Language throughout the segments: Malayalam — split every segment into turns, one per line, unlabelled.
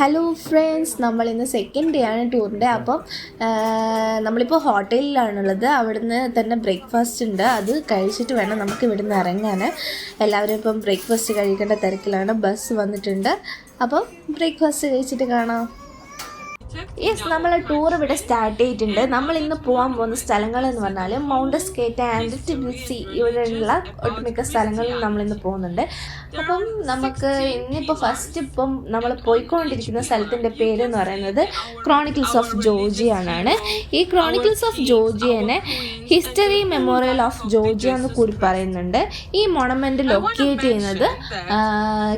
ഹലോ ഫ്രണ്ട്സ്, നമ്മളിന്ന് സെക്കൻഡ് ഡേ ആണ് ടൂറിൻ്റെ. അപ്പം നമ്മളിപ്പോൾ ഹോട്ടലിലാണുള്ളത്. അവിടുന്ന് തന്നെ ബ്രേക്ക്ഫാസ്റ്റ് ഉണ്ട്. അത് കഴിച്ചിട്ട് വേണം നമുക്ക് ഇവിടുന്ന് ഇറങ്ങാൻ. എല്ലാവരും ഇപ്പം ബ്രേക്ക്ഫാസ്റ്റ് കഴിക്കേണ്ട തിരക്കിലാണ്. ബസ് വന്നിട്ടുണ്ട്. അപ്പം ബ്രേക്ക്ഫാസ്റ്റ് കഴിച്ചിട്ട് കാണാം. യെസ്, നമ്മളെ ടൂർ ഇവിടെ സ്റ്റാർട്ട് ചെയ്തിട്ടുണ്ട്. നമ്മൾ ഇന്ന് പോകാൻ പോകുന്ന സ്ഥലങ്ങൾ എന്ന് പറഞ്ഞാൽ മൗണ്ട് എസ്കേറ്റ് ആൻഡ് ടിബിലിസി, ഇവിടെയുള്ള ഒട്ടുമിക്ക സ്ഥലങ്ങളിൽ നമ്മളിന്ന് പോകുന്നുണ്ട്. അപ്പം നമുക്ക് ഇന്നിപ്പോൾ ഫസ്റ്റ് ഇപ്പം നമ്മൾ പോയിക്കൊണ്ടിരിക്കുന്ന സ്ഥലത്തിൻ്റെ പേര് എന്ന് പറയുന്നത് ക്രോണിക്കിൾസ് ഓഫ് ജോർജിയ ആണ്. ഈ ക്രോണിക്കിൾസ് ഓഫ് ജോർജിയനെ ഹിസ്റ്ററി മെമ്മോറിയൽ ഓഫ് ജോർജിയ എന്ന് കൂടി പറയുന്നുണ്ട്. ഈ മൊണമെൻ്റ് ലൊക്കേറ്റ് ചെയ്യുന്നത്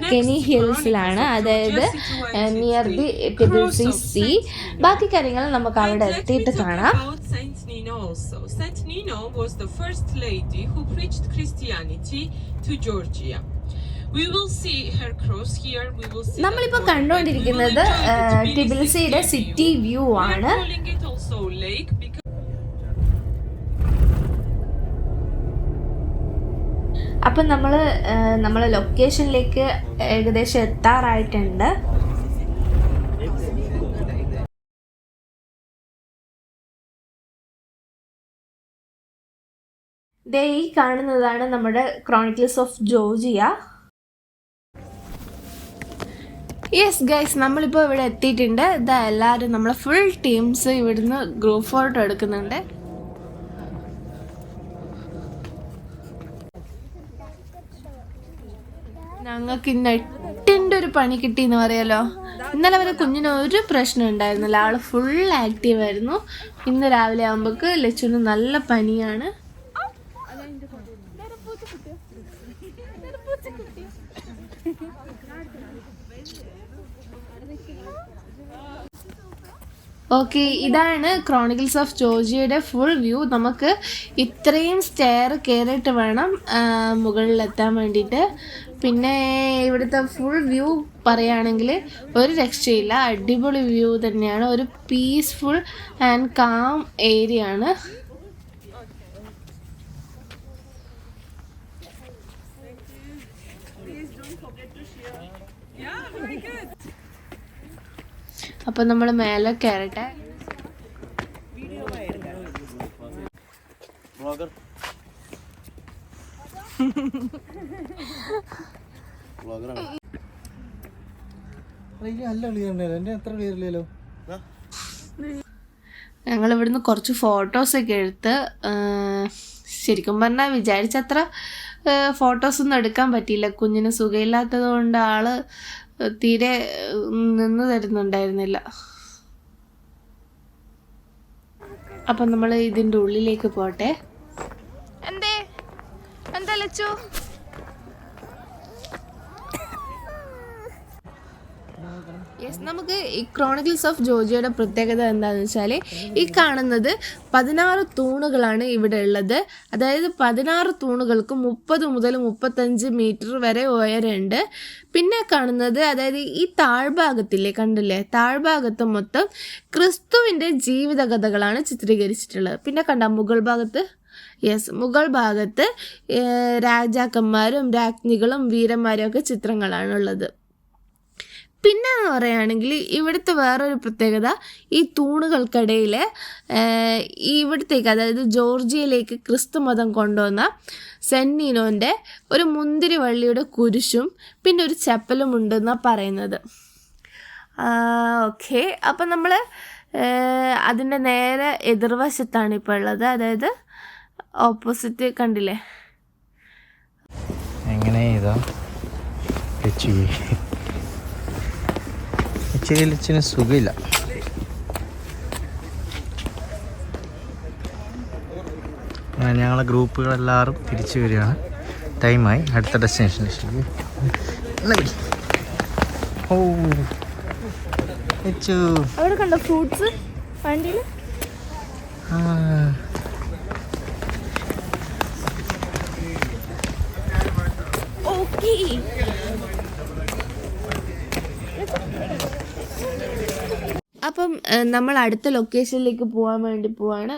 കെനി ഹിൽസിലാണ്, അതായത് നിയർ ദി ടിബിലിസി സീ. ബാക്കി കാര്യങ്ങൾ നമുക്ക് അവിടെ എത്തിയിട്ട് കാണാം.
Saint Nino was the first lady who preached Christianity to Georgia. We will see her cross here. We will see.
നമ്മളിപ്പോൾ കണ്ടുകൊണ്ടിരിക്കുന്നത് ടിബിലിസിയുടെ സിറ്റി വ്യൂ ആണ്. അപ്പം നമ്മളെ ലൊക്കേഷനിലേക്ക് ഏകദേശം എത്താറായിട്ടുണ്ട്. ദേ ഈ കാണുന്നതാണ് നമ്മുടെ chronicles of Georgia. Yes guys, നമ്മളിപ്പോൾ ഇവിടെ എത്തിയിട്ടുണ്ട്. ഇതാ എല്ലാവരും നമ്മളെ ഫുൾ ടീംസ് ഇവിടുന്ന് ഗ്രൂപ്പ് ഫോട്ടോ എടുക്കുന്നുണ്ട്. ഞങ്ങൾക്ക് ഇന്ന് 8ൻ്റെ ഒരു പണി കിട്ടിയെന്ന് പറയാലോ. ഇന്നലെ വരെ കുഞ്ഞിന് ഒരു പ്രശ്നം ഉണ്ടായിരുന്നില്ല, ആൾ ഫുൾ ആക്റ്റീവായിരുന്നു. ഇന്ന് രാവിലെ ആകുമ്പോൾക്ക് ലച്ചുവിന് നല്ല പനിയാണ്. ഓക്കെ, ഇതാണ് ക്രോണിക്കിൾസ് ഓഫ് ജോർജിയയുടെ ഫുൾ വ്യൂ. നമുക്ക് ഇത്രയും സ്റ്റെയർ കയറിയിട്ട് വേണം മുകളിലെത്താൻ വേണ്ടിയിട്ട്. പിന്നെ ഇവിടുത്തെ ഫുൾ വ്യൂ പറയുകയാണെങ്കിൽ ഒരു രക്ഷയില്ല, അടിപൊളി വ്യൂ തന്നെയാണ്. ഒരു പീസ്ഫുൾ ആൻഡ് കാം ഏരിയ ആണ്. അപ്പം നമ്മൾ മേലെ കയറട്ടെ. ഞങ്ങൾ ഇവിടുന്ന് കുറച്ച് ഫോട്ടോസൊക്കെ എടുത്ത്, ശരിക്കും പറഞ്ഞാൽ വിചാരിച്ചത്ര ഫോട്ടോസൊന്നും എടുക്കാൻ പറ്റിയില്ല. കുഞ്ഞിന് സുഖമില്ലാത്തത് കൊണ്ട് ആള് തീരെ നിന്ന് തരുന്നുണ്ടായിരുന്നില്ല. അപ്പം നമ്മൾ ഇതിൻ്റെ ഉള്ളിലേക്ക് പോട്ടെ. എന്താ ലച്ചു? യെസ്, നമുക്ക് ഈ ക്രോണിക്കിൾസ് ഓഫ് ജോർജിയയുടെ പ്രത്യേകത എന്താണെന്ന് വെച്ചാൽ, ഈ കാണുന്നത് 16 തൂണുകളാണ് ഇവിടെ ഉള്ളത്. അതായത് 16 തൂണുകൾക്ക് 30 മുതൽ 35 മീറ്റർ വരെ ഉയരമുണ്ട്. പിന്നെ കാണുന്നത്, അതായത് ഈ താഴ്ഭാഗത്തില്ലേ, കണ്ടില്ലേ, താഴ്ഭാഗത്ത് മൊത്തം ക്രിസ്തുവിൻ്റെ ജീവിതകഥകളാണ് ചിത്രീകരിച്ചിട്ടുള്ളത്. പിന്നെ കണ്ട മുകൾ ഭാഗത്ത്, യെസ്, മുകൾ ഭാഗത്ത് രാജാക്കന്മാരും രാജ്ഞികളും വീരന്മാരും ഒക്കെ ചിത്രങ്ങളാണുള്ളത്. പിന്നെ എന്ന് പറയുകയാണെങ്കിൽ ഇവിടുത്തെ വേറൊരു പ്രത്യേകത, ഈ തൂണുകൾക്കിടയിൽ ഇവിടത്തേക്ക്, അതായത് ജോർജിയയിലേക്ക് ക്രിസ്തു മതം കൊണ്ടുവന്ന സെന്റ് നീനോൻ്റെ ഒരു മുന്തിരി വള്ളിയുടെ കുരിശും പിന്നെ ഒരു ചപ്പലും ഉണ്ടെന്നാണ് പറയുന്നത്. ഓക്കെ, അപ്പം നമ്മൾ അതിൻ്റെ നേരെ എതിർവശത്താണ് ഇപ്പോൾ ഉള്ളത്, അതായത് ഓപ്പോസിറ്റ്. കണ്ടില്ലേ
എങ്ങനെ ഇതാ ലച്ചിന് സുഖമില്ല. അങ്ങനെ ഞങ്ങളെ ഗ്രൂപ്പുകളെല്ലാവരും തിരിച്ചു വരികയാണ്. ടൈമായി അടുത്ത ഡെസ്റ്റിനേഷനിലേക്ക്. ഓ
അവിടെ കണ്ടോ ഫ്രൂട്ട്സ് വണ്ടിയിൽ. ഓക്കെ, അപ്പം നമ്മൾ അടുത്ത ലൊക്കേഷനിലേക്ക് പോകാൻ വേണ്ടി പോവാണ്.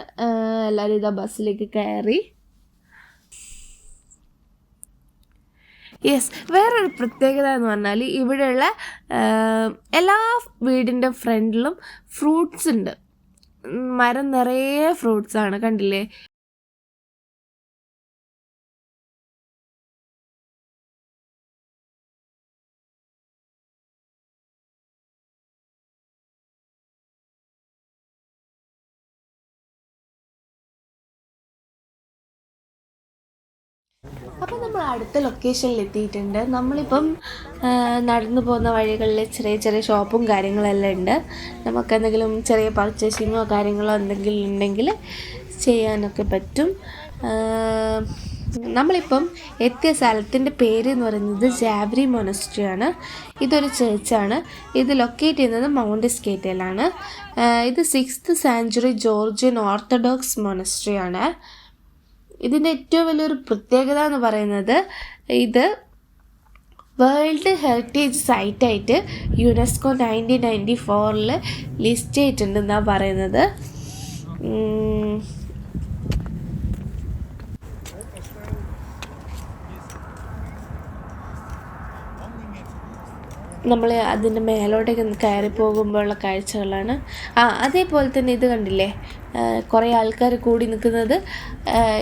എല്ലാവരും ഇതാ ബസ്സിലേക്ക് കയറി. യെസ്, വേറൊരു പ്രത്യേകത എന്ന് പറഞ്ഞാൽ ഇവിടെയുള്ള എല്ലാ വീടിൻ്റെ ഫ്രണ്ടിലും ഫ്രൂട്ട്സ് ഉണ്ട്. മരം നിറയെ ഫ്രൂട്ട്സാണ്, കണ്ടില്ലേ? അപ്പം നമ്മൾ അടുത്ത ലൊക്കേഷനിൽ എത്തിയിട്ടുണ്ട്. നമ്മളിപ്പം നടന്നു പോകുന്ന വഴികളിൽ ചെറിയ ചെറിയ ഷോപ്പും കാര്യങ്ങളെല്ലാം ഉണ്ട്. നമുക്ക് എന്തെങ്കിലും ചെറിയ പർച്ചേസിങ്ങോ കാര്യങ്ങളോ എന്തെങ്കിലും ഉണ്ടെങ്കിൽ ചെയ്യാനൊക്കെ പറ്റും. നമ്മളിപ്പം എത്തിയ സ്ഥലത്തിൻ്റെ പേര് എന്ന് പറയുന്നത് ജാവ്രി മൊനസ്ട്രി ആണ്. ഇതൊരു ചേർച്ചാണ്. ഇത് ലൊക്കേറ്റ് ചെയ്യുന്നത് മൗണ്ട് എസ്കേറ്റയിലാണ്. ഇത് 6th സെഞ്ച്വറി ജോർജിയൻ ഓർത്തഡോക്സ് മൊനസ്ട്രി ആണ്. ഇതിൻ്റെ ഏറ്റവും വലിയൊരു പ്രത്യേകത എന്ന് പറയുന്നത് ഇത് വേൾഡ് ഹെറിറ്റേജ് സൈറ്റായിട്ട് യുനെസ്കോ 1994 ലിസ്റ്റ് ചെയ്തിട്ടുണ്ടെന്നാണ് പറയുന്നത്. നമ്മൾ അതിൻ്റെ മേലോട്ടേക്ക് കയറി പോകുമ്പോഴുള്ള കാഴ്ചകളാണ്. അതേപോലെ തന്നെ ഇത് കണ്ടില്ലേ, കുറേ ആൾക്കാർ കൂടി നിൽക്കുന്നത്.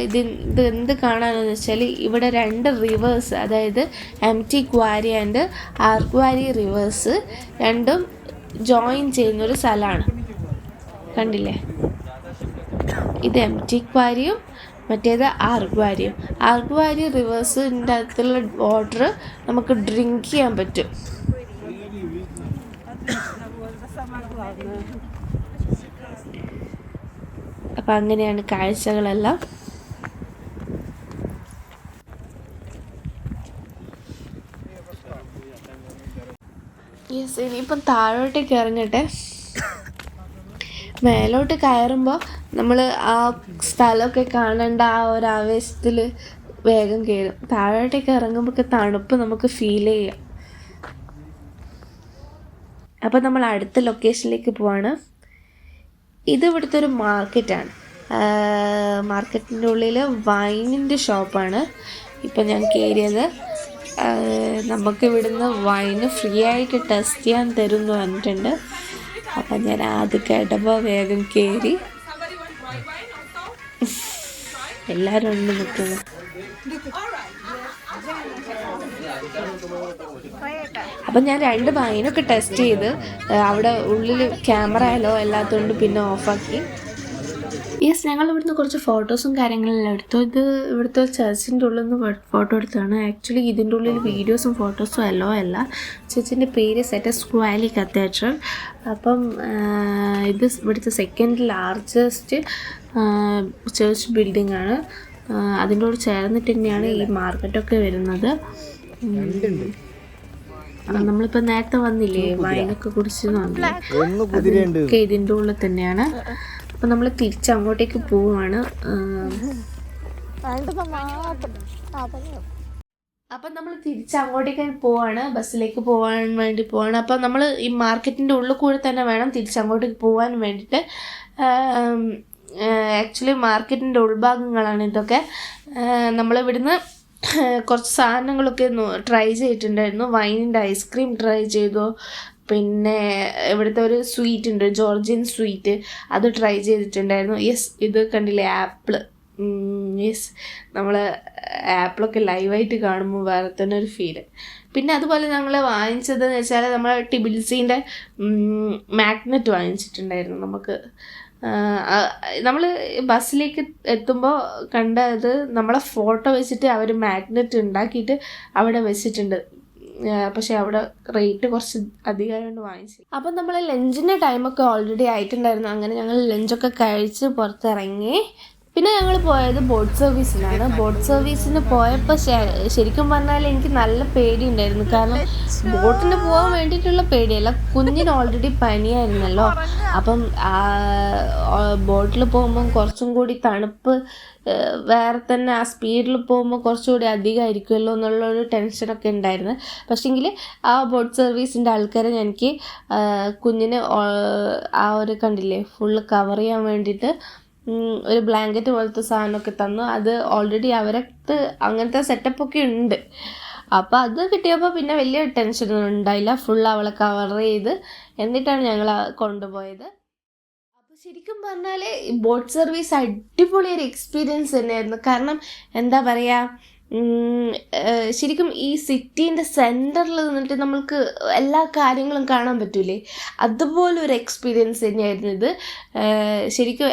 ഇത് എന്ത് കാണാനെന്ന് വെച്ചാൽ ഇവിടെ 2 റിവേഴ്സ്, അതായത് എംറ്റി ക്വാരി ആൻഡ് ആർക്വാരി റിവേഴ്സ് രണ്ടും ജോയിൻ ചെയ്യുന്നൊരു സ്ഥലമാണ്. കണ്ടില്ലേ, ഇത് എംറ്റി ക്വാരിയും മറ്റേത് ആർക്വാരിയും. ആർക്വാരി റിവേഴ്സിൻ്റെ അകത്തുള്ള വാട്ടർ നമുക്ക് ഡ്രിങ്ക് ചെയ്യാൻ പറ്റും. അപ്പം അങ്ങനെയാണ് കാഴ്ചകളെല്ലാം. യെസ്, ഇനിയിപ്പം താഴോട്ടേക്ക് ഇറങ്ങട്ടെ. മേലോട്ട് കയറുമ്പോൾ നമ്മൾ ആ സ്ഥലമൊക്കെ കാണേണ്ട ആ ഒരു ആവേശത്തിൽ വേഗം കയറും. താഴോട്ടേക്ക് ഇറങ്ങുമ്പോൾ തണുപ്പ് നമുക്ക് ഫീൽ ചെയ്യാം. അപ്പോൾ നമ്മൾ അടുത്ത ലൊക്കേഷനിലേക്ക് പോവാണ്. ഇത് ഇവിടുത്തെ ഒരു മാർക്കറ്റാണ്. മാർക്കറ്റിൻ്റെ ഉള്ളിൽ വൈനിൻ്റെ ഷോപ്പാണ് ഇപ്പം ഞാൻ കയറിയത്. നമുക്ക് ഇവിടുന്ന് വൈന് ഫ്രീ ആയിട്ട് ടെസ്റ്റ് ചെയ്യാൻ തരുമെന്ന് പറഞ്ഞിട്ടുണ്ട്. അപ്പം ഞാൻ അത് കേട്ടപ്പോൾ വേഗം കയറി. എല്ലാവരും ഉണ്ട് നിൽക്കുന്നത്. അപ്പം ഞാൻ 2 വൈനൊക്കെ ടെസ്റ്റ് ചെയ്ത് അവിടെ ഉള്ളിൽ ക്യാമറ ആയാലോ അല്ലാത്തതുകൊണ്ട് പിന്നെ ഓഫാക്കി. യെസ്, ഞങ്ങൾ ഇവിടുന്ന് കുറച്ച് ഫോട്ടോസും കാര്യങ്ങളെല്ലാം എടുത്തു. ഇത് ഇവിടുത്തെ ചർച്ചിൻ്റെ ഉള്ളിൽ നിന്ന് ഫോട്ടോ എടുത്തതാണ്. ആക്ച്വലി ഇതിൻ്റെ ഉള്ളിൽ വീഡിയോസും ഫോട്ടോസും എല്ലോ അല്ല. ചർച്ചിൻ്റെ പേര് സെറ്റ് സ്ക്വാലി കത്തീഡ്രൽ. അപ്പം ഇത് ഇവിടുത്തെ 2nd ലാർജസ്റ്റ് ചർച്ച് ബിൽഡിംഗ് ആണ്. അതിൻ്റെ കൂടെ ചേർന്നിട്ട് തന്നെയാണ് ഈ മാർക്കറ്റൊക്കെ വരുന്നത്. നമ്മളിപ്പോൾ നേരത്തെ വന്നില്ലേ വൈനൊക്കെ കുടിച്ച് ഒക്കെ ഇതിൻ്റെ ഉള്ളിൽ തന്നെയാണ്. അപ്പം നമ്മൾ തിരിച്ചങ്ങോട്ടേക്ക് പോവുകയാണ്. അപ്പം നമ്മൾ തിരിച്ചങ്ങോട്ടേക്ക് പോവാണ്, ബസ്സിലേക്ക് പോകാൻ വേണ്ടി പോവാണ്. അപ്പം നമ്മൾ ഈ മാർക്കറ്റിൻ്റെ ഉള്ളിൽ കൂടെ തന്നെ വേണം തിരിച്ചങ്ങോട്ടേക്ക് പോകാൻ വേണ്ടിയിട്ട്. ആക്ച്വലി മാർക്കറ്റിൻ്റെ ഉൾഭാഗങ്ങളാണ് ഇതൊക്കെ. നമ്മളിവിടുന്ന് കുറച്ച് സാധനങ്ങളൊക്കെ ട്രൈ ചെയ്തിട്ടുണ്ടായിരുന്നു. വൈനിൻ്റെ ഐസ്ക്രീം ട്രൈ ചെയ്തു. പിന്നെ ഇവിടുത്തെ ഒരു സ്വീറ്റ് ഉണ്ട്, ജോർജിയൻ സ്വീറ്റ്, അത് ട്രൈ ചെയ്തിട്ടുണ്ടായിരുന്നു. യെസ്, ഇത് കണ്ടില്ലേ ആപ്പിള്. യെസ്, നമ്മൾ ആപ്പിളൊക്കെ ലൈവായിട്ട് കാണുമ്പോൾ വേറെ തന്നെ ഒരു ഫീല്. പിന്നെ അതുപോലെ ഞങ്ങൾ വാങ്ങിച്ചതെന്ന് വെച്ചാൽ നമ്മൾ ടിബിൽസിൻ്റെ മാഗ്നറ്റ് വാങ്ങിച്ചിട്ടുണ്ടായിരുന്നു. നമുക്ക് നമ്മൾ ബസ്സിലേക്ക് എത്തുമ്പോൾ കണ്ടത് നമ്മളെ ഫോട്ടോ വെച്ചിട്ട് അവർ മാഗ്നറ്റ് ഉണ്ടാക്കിയിട്ട് അവിടെ വെച്ചിട്ടുണ്ട്. പക്ഷെ അവിടെ റേറ്റ് കുറച്ച് അധികമായതുകൊണ്ട് വാങ്ങിച്ചു. അപ്പം നമ്മൾ ലഞ്ചിൻ്റെ ടൈമൊക്കെ ഓൾറെഡി ആയിട്ടുണ്ടായിരുന്നു. അങ്ങനെ ഞങ്ങൾ ലഞ്ചൊക്കെ കഴിച്ച് പുറത്തിറങ്ങി. പിന്നെ ഞങ്ങൾ പോയത് ബോട്ട് സർവീസിനാണ്. ബോട്ട് സർവീസിന് പോയപ്പോൾ ശരിക്കും പറഞ്ഞാൽ എനിക്ക് നല്ല പേടിയുണ്ടായിരുന്നു. കാരണം ബോട്ടിന് പോകാൻ വേണ്ടിയിട്ടുള്ള പേടിയല്ല, കുഞ്ഞിന് ഓൾറെഡി പനിയായിരുന്നല്ലോ. അപ്പം ബോട്ടിൽ പോകുമ്പം കുറച്ചും കൂടി തണുപ്പ് വേറെ തന്നെ, ആ സ്പീഡിൽ പോകുമ്പോൾ കുറച്ചുകൂടി അധികമായിരിക്കുമല്ലോ എന്നുള്ളൊരു ടെൻഷനൊക്കെ ഉണ്ടായിരുന്നു. പക്ഷേങ്കിൽ ആ ബോട്ട് സർവീസിൻ്റെ ആൾക്കാരെ എനിക്ക് കുഞ്ഞിന് ആ ഒരു കണ്ടില്ലേ ഫുള്ള് കവർ ചെയ്യാൻ വേണ്ടിയിട്ട് ഒരു ബ്ലാങ്കറ്റ് പോലത്തെ സാധനമൊക്കെ തന്നു. അത് ഓൾറെഡി അവരടുത്ത് അങ്ങനത്തെ സെറ്റപ്പൊക്കെ ഉണ്ട്. അപ്പോൾ അത് കിട്ടിയപ്പോൾ പിന്നെ വലിയ ടെൻഷനൊന്നും ഉണ്ടായില്ല. ഫുൾ അവളെ കവർ ചെയ്ത് എന്നിട്ടാണ് ഞങ്ങൾ കൊണ്ടുപോയത്. അപ്പോൾ ശരിക്കും പറഞ്ഞാൽ ബോട്ട് സർവീസ് അടിപൊളി ഒരു എക്സ്പീരിയൻസ് തന്നെയായിരുന്നു. കാരണം എന്താ പറയുക, ശരിക്കും ഈ സിറ്റീൻ്റെ സെൻറ്ററിൽ നിന്നിട്ട് നമ്മൾക്ക് എല്ലാ കാര്യങ്ങളും കാണാൻ പറ്റൂലേ, അതുപോലൊരു എക്സ്പീരിയൻസ് തന്നെയായിരുന്നു ഇത്. ശരിക്കും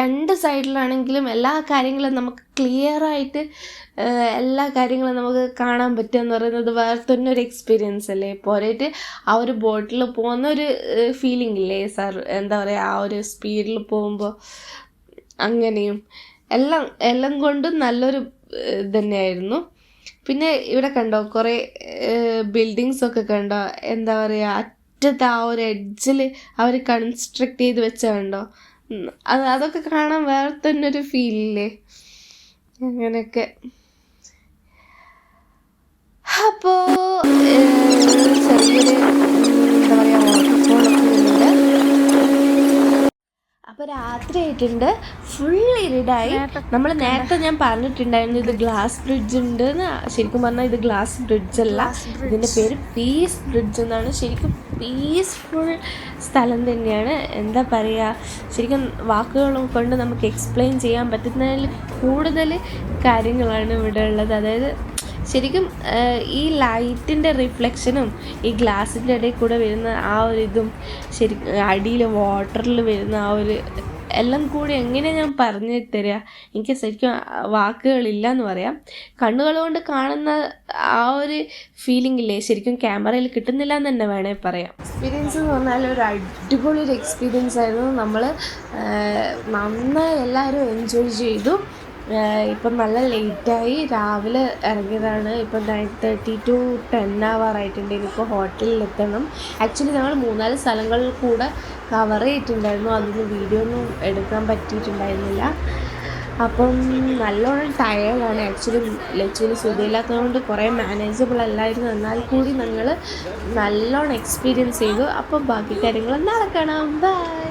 രണ്ട് സൈഡിലാണെങ്കിലും എല്ലാ കാര്യങ്ങളും നമുക്ക് ക്ലിയറായിട്ട് എല്ലാ കാര്യങ്ങളും നമുക്ക് കാണാൻ പറ്റുക എന്ന് പറയുന്നത് വേറെ തന്നെ ഒരു എക്സ്പീരിയൻസ് അല്ലേ. പോരായിട്ട് ആ ഒരു ബോട്ടിൽ പോകുന്ന ഒരു ഫീലിംഗ് ഇല്ലേ സാർ, എന്താ പറയുക, ആ ഒരു സ്പീഡിൽ പോകുമ്പോൾ അങ്ങനെയും എല്ലാം കൊണ്ടും നല്ലൊരു തന്നെയായിരുന്നു. പിന്നെ ഇവിടെ കണ്ടോ കുറേ ബിൽഡിങ്സൊക്കെ കണ്ടോ, എന്താ പറയുക, അറ്റത്ത് ആ ഒരു എഡ്ജിൽ അവർ കൺസ്ട്രക്ട് ചെയ്ത് വെച്ച കണ്ടോ, അതൊക്കെ കാണാൻ വേറെ തന്നെ ഒരു ഫീലില്ലേ. അങ്ങനെയൊക്കെ. അപ്പോൾ ചെറിയൊരു എന്താ പറയുക വാട്ടർഫോളൊക്കെ ഉണ്ട്. അപ്പോൾ രാത്രി ആയിട്ടുണ്ട്, ഫുൾ ഇരുടായി. നമ്മൾ നേരത്തെ ഞാൻ പറഞ്ഞിട്ടുണ്ടായിരുന്നു ഇത് ഗ്ലാസ് ബ്രിഡ്ജ് ഉണ്ട് എന്ന്. ശരിക്കും പറഞ്ഞാൽ ഇത് ഗ്ലാസ് ബ്രിഡ്ജ് അല്ല, ഇതിൻ്റെ പേര് പീസ് ബ്രിഡ്ജ് എന്നാണ്. ശരിക്കും പീസ്ഫുൾ സ്ഥലം തന്നെയാണ്. എന്താ പറയുക, ശരിക്കും വാക്കുകളും കൊണ്ട് നമുക്ക് എക്സ്പ്ലെയിൻ ചെയ്യാൻ പറ്റുന്നതിൽ കൂടുതൽ കാര്യങ്ങളാണ് ഇവിടെ ഉള്ളത്. അതായത് ശരിക്കും ഈ ലൈറ്റിൻ്റെ റിഫ്ലക്ഷനും ഈ ഗ്ലാസിൻ്റെ ഇടയിൽ കൂടെ വരുന്ന ആ ഒരു ഇതും ശരിക്കും അടിയിൽ വാട്ടറിൽ വരുന്ന ആ ഒരു എല്ലാം കൂടി എങ്ങനെ ഞാൻ പറഞ്ഞു തരിക, എനിക്ക് ശരിക്കും വാക്കുകളില്ല എന്ന് പറയാം. കണ്ണുകൾ കൊണ്ട് കാണുന്ന ആ ഒരു ഫീലിംഗ് ഇല്ലേ, ശരിക്കും ക്യാമറയിൽ കിട്ടുന്നില്ല എന്ന് തന്നെ വേണേൽ പറയാം. എക്സ്പീരിയൻസ് എന്ന് പറഞ്ഞാൽ ഒരു അടിപൊളി ഒരു എക്സ്പീരിയൻസ് ആയിരുന്നു. നമ്മൾ നന്നായി എല്ലാവരും എൻജോയ് ചെയ്തു. ഇപ്പം നല്ല ലേറ്റായി, രാവിലെ ഇറങ്ങിയതാണ്. ഇപ്പം 9:30 to 10 ആവാറായിട്ടുണ്ട്. ഇനിയിപ്പോൾ ഹോട്ടലിലെത്തണം. ആക്ച്വലി ഞങ്ങൾ 3-4 സ്ഥലങ്ങളിൽ കൂടെ കവർ ചെയ്തിട്ടുണ്ടായിരുന്നു, അതൊന്നും വീഡിയോ ഒന്നും എടുക്കാൻ പറ്റിയിട്ടുണ്ടായിരുന്നില്ല. അപ്പം നല്ലോണം ടയേർഡാണ്. ആക്ച്വലി ലച്ചുവിന് സുഖമില്ലാത്തതുകൊണ്ട് കുറേ മാനേജബിൾ അല്ലായിരുന്നു. എന്നാൽ കൂടി ഞങ്ങൾ നല്ലോണം എക്സ്പീരിയൻസ് ചെയ്തു. അപ്പം ബാക്കി കാര്യങ്ങൾ നാളെ കാണാം. ബൈ.